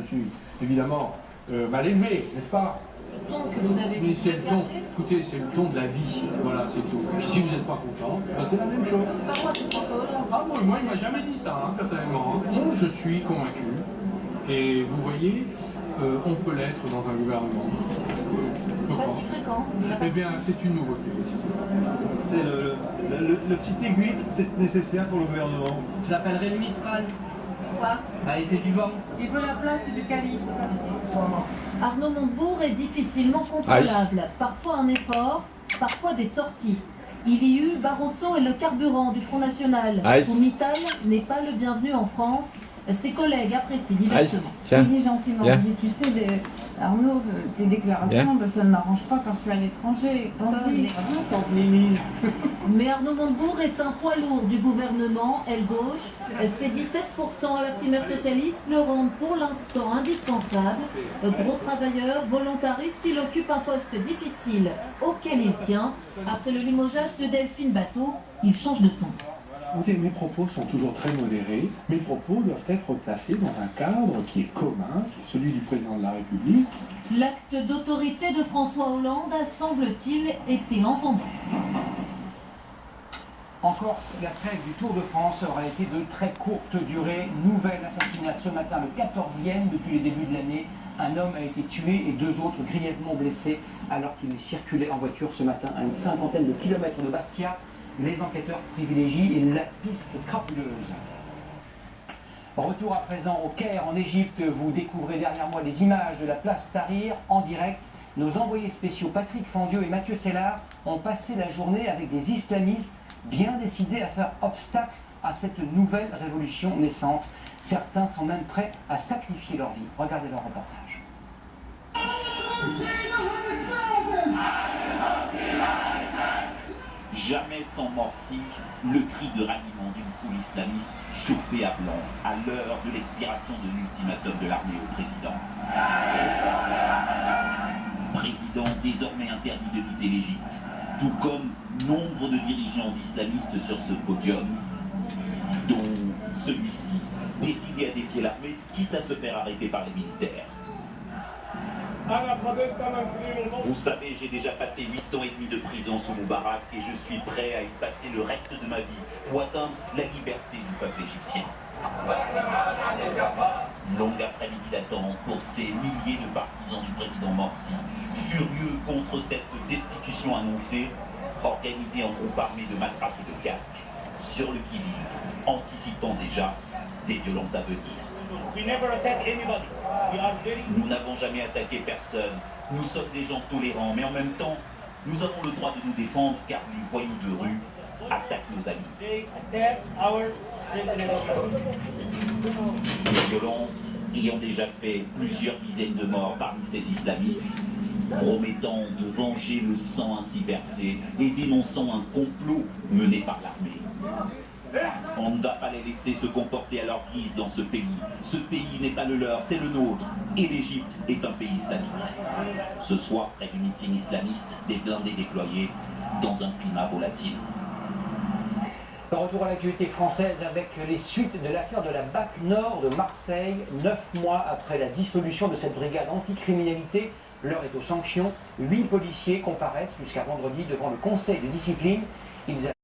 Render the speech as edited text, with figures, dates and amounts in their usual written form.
Je suis évidemment mal élevé, n'est-ce pas? Le ton que vous avez. Mais c'est le ton, écoutez, c'est le ton de la vie, voilà, c'est tout. Puis si vous n'êtes pas content, ben c'est la même chose. C'est pas moi qui pense Hollande. Ah moi, il m'a jamais dit ça, hein, personnellement. Moi, je suis convaincu. Et vous voyez, on peut l'être dans un gouvernement. C'est pas si fréquent. Eh bien, c'est une nouveauté. C'est le petit aiguille peut-être nécessaire pour le gouvernement. Je l'appellerai le Mistral. Pourquoi? Il fait du vent. Il veut la place du calife. Arnaud Montebourg est difficilement contrôlable. Parfois un effort, parfois des sorties. Il y eut Barroso et le carburant du Front National. Où Mittal n'est pas le bienvenu en France. Ses collègues apprécient diversement. Il dit gentiment, il dit, tu sais, Arnaud, tes déclarations, ça ne m'arrange pas quand je suis à l'étranger. Mais Arnaud Montebourg est un poids lourd du gouvernement, aile gauche. Ses 17% à la primaire socialiste le rendent pour l'instant indispensable. Gros travailleur, volontariste, il occupe un poste difficile auquel il tient. Après le limogeage de Delphine Batho, il change de ton. Écoutez, mes propos sont toujours très modérés. Mes propos doivent être placés dans un cadre qui est commun, qui est celui du président de la République. L'acte d'autorité de François Hollande a, semble-t-il, été entendu. En Corse, la trêve du Tour de France aura été de très courte durée. Nouvelle assassinat ce matin, le 14e depuis le début de l'année. Un homme a été tué et 2 autres grièvement blessés alors qu'il circulait en voiture ce matin à une cinquantaine de kilomètres de Bastia. Les enquêteurs privilégient la piste crapuleuse. Retour à présent au Caire, en Égypte. Vous découvrez derrière moi les images de la place Tahrir en direct. Nos envoyés spéciaux Patrick Fandieux et Mathieu Sellard ont passé la journée avec des islamistes bien décidés à faire obstacle à cette nouvelle révolution naissante. Certains sont même prêts à sacrifier leur vie. Regardez leur reportage. Jamais sans Morsi, le cri de ralliement d'une foule islamiste chauffée à blanc à l'heure de l'expiration de l'ultimatum de l'armée au président. Président désormais interdit de quitter l'Égypte, tout comme nombre de dirigeants islamistes sur ce podium, dont celui-ci, décidé à défier l'armée, quitte à se faire arrêter par les militaires. Vous savez, j'ai déjà passé 8 ans et demi de prison sous Moubarak et je suis prêt à y passer le reste de ma vie pour atteindre la liberté du peuple égyptien. Longue après-midi d'attente pour ces milliers de partisans du président Morsi, furieux contre cette destitution annoncée, organisés en groupe armé de matraques et de casques, sur le qui-vive, anticipant déjà des violences à venir. Nous n'avons jamais attaqué personne. Nous sommes des gens tolérants, mais en même temps, nous avons le droit de nous défendre car les voyous de rue attaquent nos amis. Les violences ayant déjà fait plusieurs dizaines de morts parmi ces islamistes, promettant de venger le sang ainsi versé et dénonçant un complot mené par l'armée. On ne va pas les laisser se comporter à leur guise dans ce pays. Ce pays n'est pas le leur, c'est le nôtre. Et l'Égypte est un pays islamique. Ce soir, près du meeting islamiste, des blindés déployés dans un climat volatile. Retour à l'actualité française avec les suites de l'affaire de la BAC Nord de Marseille. 9 mois après la dissolution de cette brigade anticriminalité, l'heure est aux sanctions. 8 policiers comparaissent jusqu'à vendredi devant le conseil de discipline. Ils